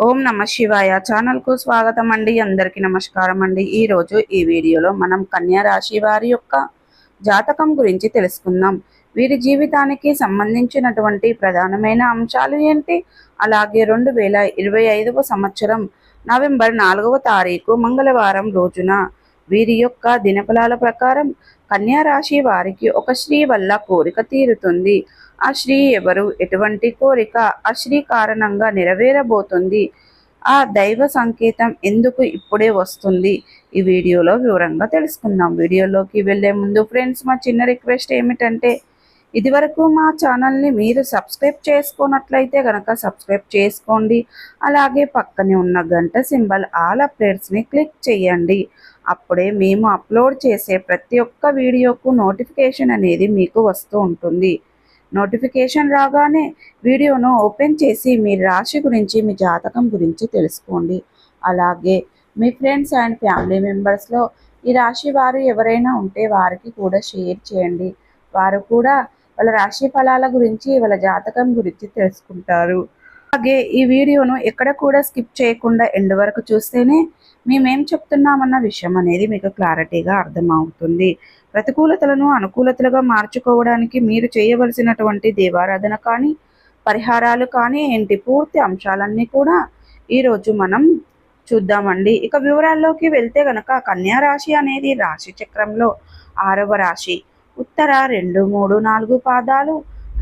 ఓం నమ శివాయ ఛానల్ కు స్వాగతం అండి. అందరికీ నమస్కారం అండి. ఈ రోజు ఈ వీడియోలో మనం కన్యా రాశి వారి యొక్క జాతకం గురించి తెలుసుకుందాం. వీరి జీవితానికి సంబంధించినటువంటి ప్రధానమైన అంశాలు ఏంటి, అలాగే 2025వ సంవత్సరం నవంబర్ 4వ తారీఖు మంగళవారం రోజున వీరి యొక్క దినఫలాల ప్రకారం కన్యా రాశి వారికి ఒక స్త్రీ వల్ల కోరిక తీరుతుంది. ఆ స్త్రీ ఎవరు, ఎటువంటి కోరిక ఆ స్త్రీ కారణంగా నెరవేరబోతుంది, ఆ దైవ సంకేతం ఎందుకు ఇప్పుడే వస్తుంది, ఈ వీడియోలో వివరంగా తెలుసుకుందాం. వీడియోలోకి వెళ్ళే ముందు ఫ్రెండ్స్, మా చిన్న రిక్వెస్ట్ ఏమిటంటే, ఇదివరకు మా ఛానల్ని మీరు సబ్స్క్రైబ్ చేసుకున్నట్లయితే కనుక సబ్స్క్రైబ్ చేసుకోండి. అలాగే పక్కనే ఉన్న గంట సింబల్ ఆల్ అప్డేట్స్ని క్లిక్ చేయండి. అప్పుడే మేము అప్లోడ్ చేసే ప్రతి ఒక్క వీడియోకు నోటిఫికేషన్ అనేది మీకు వస్తూ ఉంటుంది. నోటిఫికేషన్ రాగానే వీడియోను ఓపెన్ చేసి మీ రాశి గురించి, మీ జాతకం గురించి తెలుసుకోండి. అలాగే మీ ఫ్రెండ్స్ అండ్ ఫ్యామిలీ మెంబర్స్లో ఈ రాశి వారు ఎవరైనా ఉంటే వారికి కూడా షేర్ చేయండి. వారు కూడా వాళ్ళ రాశి ఫలాల గురించి, వాళ్ళ జాతకం గురించి తెలుసుకుంటారు. అలాగే ఈ వీడియోను ఎక్కడ కూడా స్కిప్ చేయకుండా ఎండ్ వరకు చూస్తేనే మేమేం చెప్తున్నామన్న విషయం అనేది మీకు క్లారిటీగా అర్థమవుతుంది. ప్రతికూలతలను అనుకూలతలుగా మార్చుకోవడానికి మీరు చేయవలసినటువంటి దేవారాధన కానీ, పరిహారాలు కానీ ఏంటి, పూర్తి అంశాలన్నీ కూడా ఈరోజు మనం చూద్దామండి. ఇక వివరాల్లోకి వెళ్తే గనక కన్యా రాశి అనేది రాశి చక్రంలో 6వ రాశి. ఉత్తర 2, 3, 4 పాదాలు,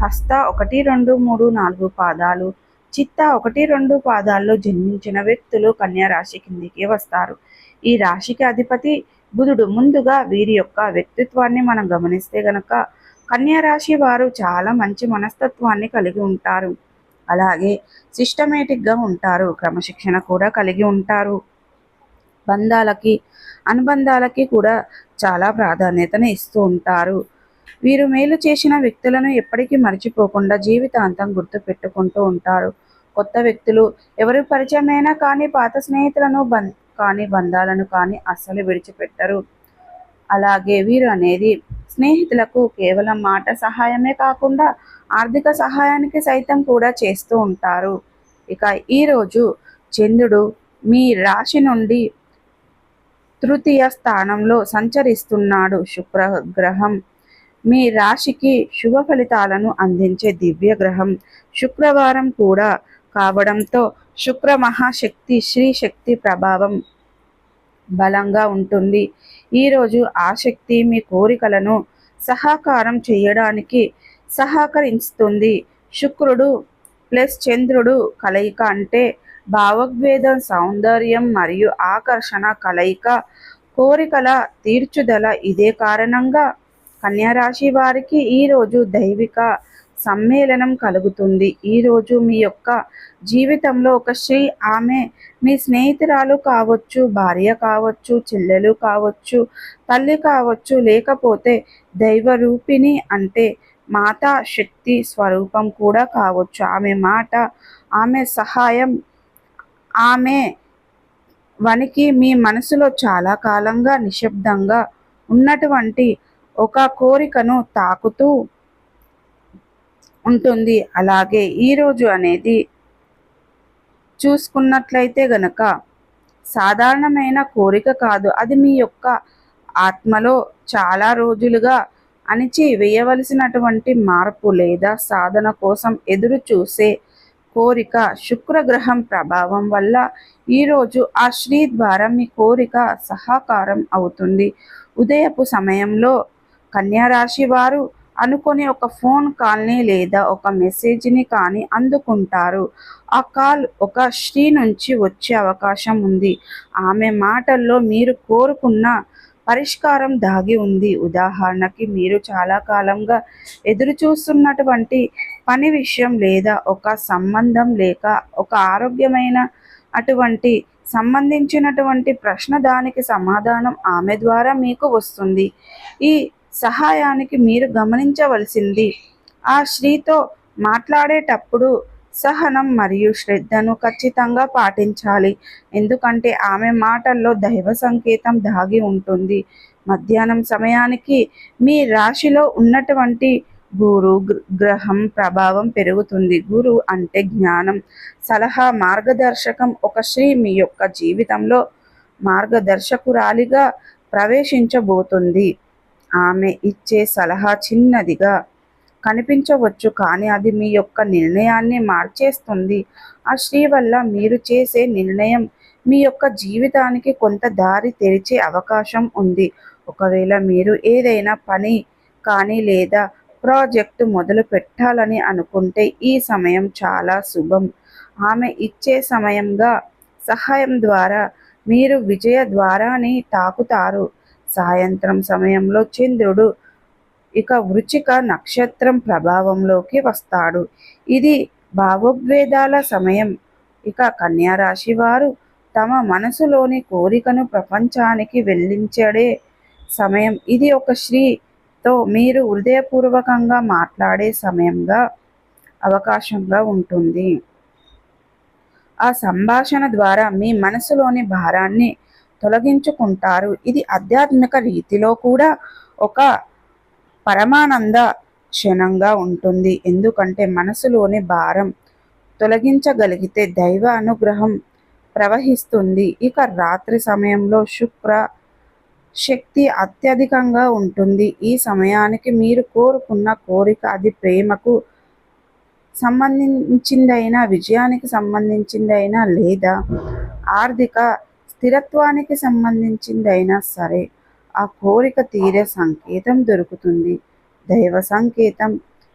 హస్త 1, 2, 3, 4 పాదాలు, చిత్త 1, 2 పాదాల్లో జన్మించిన వ్యక్తులు కన్యా రాశి కిందికి వస్తారు. ఈ రాశికి అధిపతి బుధుడు. ముందుగా వీరి యొక్క వ్యక్తిత్వాన్ని మనం గమనిస్తే గనక కన్యా రాశి వారు చాలా మంచి మనస్తత్వాన్ని కలిగి ఉంటారు. అలాగే సిస్టమేటిక్గా ఉంటారు, క్రమశిక్షణ కూడా కలిగి ఉంటారు. బంధాలకి, అనుబంధాలకి కూడా చాలా ప్రాధాన్యతను ఇస్తూ ఉంటారు. వీరు మేలు చేసిన వ్యక్తులను ఎప్పటికీ మర్చిపోకుండా జీవితాంతం గుర్తు పెట్టుకుంటూ ఉంటారు. కొత్త వ్యక్తులు ఎవరి పరిచయమైనా కానీ పాత స్నేహితులను బంధాలను కానీ అస్సలు విడిచిపెట్టరు. అలాగే వీరు అనేది స్నేహితులకు కేవలం మాట సహాయమే కాకుండా ఆర్థిక సహాయానికి సైతం కూడా చేస్తూ ఉంటారు. ఇక ఈరోజు చంద్రుడు మీ రాశి నుండి తృతీయ స్థానంలో సంచరిస్తున్నాడు. శుక్రగ్రహం మీ రాశికి శుభ ఫలితాలను అందించే దివ్య గ్రహం. శుక్రవారం కూడా కావడంతో శుక్ర మహాశక్తి శ్రీ శక్తి ప్రభావం బలంగా ఉంటుంది. ఈరోజు ఆ శక్తి మీ కోరికలను సహకారం చేయడానికి సహకరిస్తుంది. శుక్రుడు ప్లస్ చంద్రుడు కలయిక అంటే భావోద్వేగం, సౌందర్యం మరియు ఆకర్షణ కలయిక, కోరికల తీర్చుదల. ఇదే కారణంగా కన్యా రాశి వారికి ఈరోజు దైవిక సమ్మేళనం కలుగుతుంది. ఈరోజు మీ యొక్క జీవితంలో ఒక స్త్రీ, ఆమె మీ స్నేహితురాలు కావచ్చు, భార్య కావచ్చు, చెల్లెలు కావచ్చు, తల్లి కావచ్చు, లేకపోతే దైవ రూపిణి అంటే మాతా శక్తి స్వరూపం కూడా కావచ్చు. ఆమె మాట, ఆమె సహాయం, ఆమె వనికి మీ మనసులో చాలా కాలంగా నిశ్శబ్దంగా ఉన్నటువంటి ఒక కోరికను తాకుతూ ఉంటుంది. అలాగే ఈరోజు అనేది చూసుకున్నట్లయితే గనక సాధారణమైన కోరిక కాదు, అది మీ యొక్క ఆత్మలో చాలా రోజులుగా అణిచి వేయవలసినటువంటి మార్పు లేదా సాధన కోసం ఎదురు చూసే కోరిక. శుక్రగ్రహం ప్రభావం వల్ల ఈరోజు ఆ స్త్రీ ద్వారా మీ కోరిక సహకారం అవుతుంది. ఉదయపు సమయంలో కన్యా రాశి వారు అనుకొని ఒక ఫోన్ కాల్ని లేదా ఒక మెసేజ్ని కానీ అందుకుంటారు. ఆ కాల్ ఒక స్త్రీ నుంచి వచ్చే అవకాశం ఉంది. ఆమె మాటల్లో మీరు కోరుకున్న పరిష్కారం దాగి ఉంది. ఉదాహరణకి మీరు చాలా కాలంగా ఎదురు చూస్తున్నటువంటి పని విషయం లేదా ఒక సంబంధం లేక ఒక ఆరోగ్యమైన అటువంటి సంబంధించినటువంటి ప్రశ్న, దానికి సమాధానం ఆమె ద్వారా మీకు వస్తుంది. ఈ సహాయానికి మీరు గమనించవలసింది, ఆ స్త్రీతో మాట్లాడేటప్పుడు సహనం మరియు శ్రద్ధను ఖచ్చితంగా పాటించాలి. ఎందుకంటే ఆమె మాటల్లో దైవ సంకేతం దాగి ఉంటుంది. మధ్యాహ్నం సమయానికి మీ రాశిలో ఉన్నటువంటి గ్రహం ప్రభావం పెరుగుతుంది. గురు అంటే జ్ఞానం, సలహా, మార్గదర్శకం. ఒక స్త్రీ మీ యొక్క జీవితంలో మార్గదర్శకురాలిగా ప్రవేశించబోతుంది. ఆమె ఇచ్చే సలహా చిన్నదిగా కనిపించవచ్చు, కానీ అది మీ యొక్క నిర్ణయాన్ని మార్చేస్తుంది. ఆ స్త్రీ వల్ల మీరు చేసే నిర్ణయం మీ యొక్క జీవితానికి కొంత దారి తెరిచే అవకాశం ఉంది. ఒకవేళ మీరు ఏదైనా పని కానీ లేదా ప్రాజెక్టు మొదలు పెట్టాలని అనుకుంటే ఈ సమయం చాలా శుభం. ఆమె ఇచ్చే సమయంగా సహాయం ద్వారా మీరు విజయ ద్వారాన్ని తాకుతారు. సాయంత్రం సమయంలో చంద్రుడు ఇక వృచ్చిక నక్షత్రం ప్రభావంలోకి వస్తాడు. ఇది భావోద్వేగాల సమయం. ఇక కన్యా రాశి వారు తమ మనసులోని కోరికను ప్రపంచానికి వెల్లడించే సమయం. ఇది ఒక స్త్రీతో మీరు హృదయపూర్వకంగా మాట్లాడే సమయంగా అవకాశంగా ఉంటుంది. ఆ సంభాషణ ద్వారా మీ మనసులోని భారాన్ని తొలగించుకుంటారు. ఇది ఆధ్యాత్మిక రీతిలో కూడా ఒక పరమానంద క్షణంగా ఉంటుంది. ఎందుకంటే మనసులోని భారం తొలగించగలిగితే దైవ అనుగ్రహం ప్రవహిస్తుంది. ఇక రాత్రి సమయంలో శుక్ర శక్తి అత్యధికంగా ఉంటుంది. ఈ సమయానికి మీరు కోరుకున్న కోరిక, అది ప్రేమకు సంబంధించిందైనా, విజయానికి సంబంధించిందైనా లేదా ఆర్థిక స్థిరత్వానికి సంబంధించిందైనా సరే, ఆ కోరిక తీరే సంకేతం దొరుకుతుంది. దైవ సంకేతం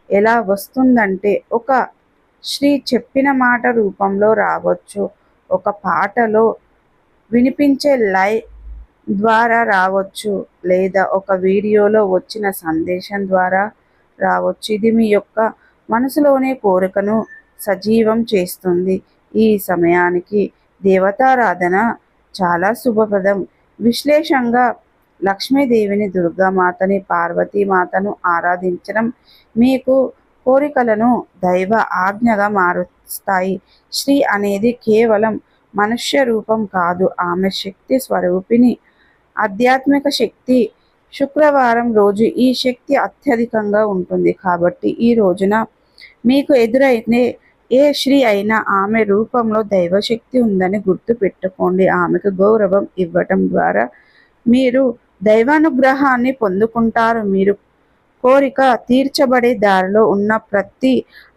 ఎలా వస్తుందంటే ఒక స్త్రీ చెప్పిన మాట రూపంలో రావచ్చు, ఒక పాటలో వినిపించే లైవ్ ద్వారా రావచ్చు, లేదా ఒక వీడియోలో వచ్చిన సందేశం ద్వారా రావచ్చు. ఇది మీ యొక్క మనసులోనే కోరికను సజీవం చేస్తుంది. ఈ సమయానికి దేవతారాధన చాలా శుభప్రదం. విశ్లేషంగా లక్ష్మీదేవిని, దుర్గామాతని, పార్వతీమాతను ఆరాధించడం మీకు కోరికలను దైవ ఆజ్ఞగా మారుస్తాయి. శ్రీ అనేది కేవలం మనుష్య రూపం కాదు, ఆమె శక్తి స్వరూపిణి, ఆధ్యాత్మిక శక్తి. శుక్రవారం రోజు ఈ శక్తి అత్యధికంగా ఉంటుంది. కాబట్టి ఈ రోజున మీకు ఎదురైతే ఏ స్త్రీ అయినా ఆమె రూపంలో దైవశక్తి ఉందని గుర్తు పెట్టుకోండి. ఆమెకు గౌరవం ఇవ్వటం ద్వారా మీరు దైవానుగ్రహాన్ని పొందుకుంటారు. మీరు కోరిక తీర్చబడే దారిలో ఉన్న ప్రతి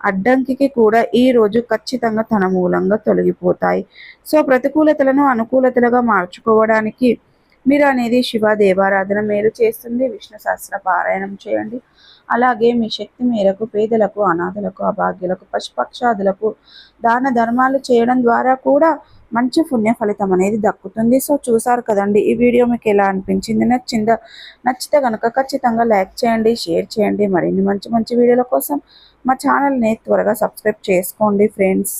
అడ్డంకికి కూడా ఈ రోజు ఖచ్చితంగా తన మూలంగా తొలగిపోతాయి. సో ప్రతికూలతలను అనుకూలతలుగా మార్చుకోవడానికి మీరు అనేది శివ దేవారాధన మేలు చేస్తుంది. విష్ణు సహస్ర పారాయణం చేయండి. అలాగే మీ శక్తి మేరకు పేదలకు, అనాథలకు, అభాగ్యులకు, పశుపక్షాదులకు దాన ధర్మాలు చేయడం ద్వారా కూడా మంచి పుణ్య ఫలితం అనేది దక్కుతుంది. సో చూసారు కదండి, ఈ వీడియో మీకు ఎలా అనిపించింది? నచ్చితే కనుక ఖచ్చితంగా లైక్ చేయండి, షేర్ చేయండి. మరిన్ని మంచి మంచి వీడియోల కోసం మా ఛానల్ని త్వరగా సబ్స్క్రైబ్ చేసుకోండి ఫ్రెండ్స్.